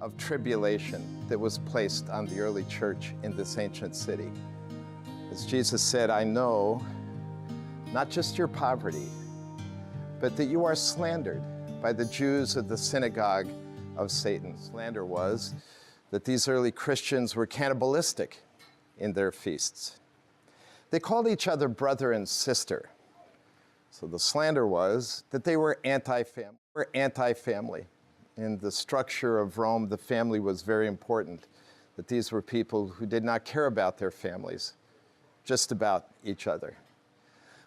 of tribulation that was placed on the early church in this ancient city. As Jesus said, I know not just your poverty, but that you are slandered by the Jews of the synagogue of Satan. Slander was that these early Christians were cannibalistic in their feasts. They called each other brother and sister. So the slander was that they were anti-family. In the structure of Rome, the family was very important, that these were people who did not care about their families, just about each other.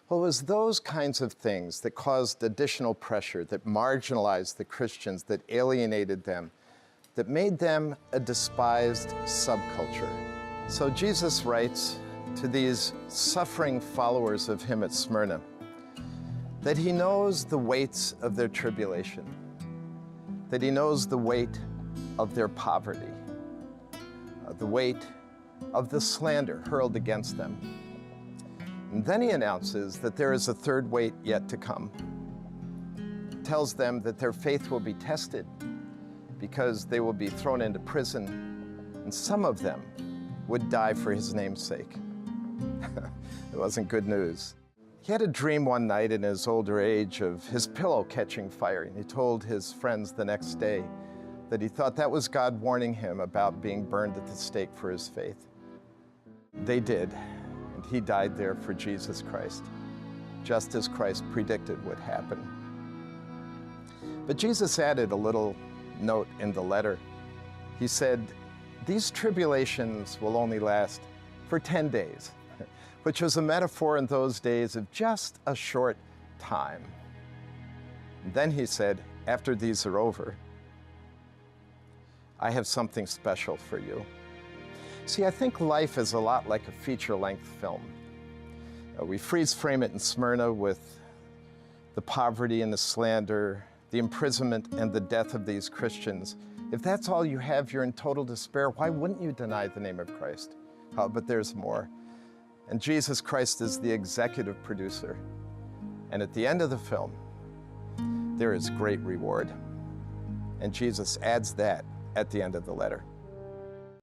Well, it was those kinds of things that caused additional pressure, that marginalized the Christians, that alienated them, that made them a despised subculture. So Jesus writes to these suffering followers of him at Smyrna that he knows the weights of their tribulation, that he knows the weight of their poverty, the weight of the slander hurled against them. And then he announces that there is a third weight yet to come. He tells them that their faith will be tested because they will be thrown into prison, and some of them would die for his name's sake. It wasn't good news. He had a dream one night in his older age of his pillow catching fire, and he told his friends the next day that he thought that was God warning him about being burned at the stake for his faith. They did, and he died there for Jesus Christ, just as Christ predicted would happen. But Jesus added a little note in the letter. He said, these tribulations will only last for 10 days, which was a metaphor in those days of just a short time. And then he said, after these are over, I have something special for you. See, I think life is a lot like a feature-length film. We freeze frame it in Smyrna with the poverty and the slander, the imprisonment and the death of these Christians. If that's all you have, you're in total despair. Why wouldn't you deny the name of Christ? But there's more. And Jesus Christ is the executive producer. And at the end of the film, there is great reward. And Jesus adds that at the end of the letter.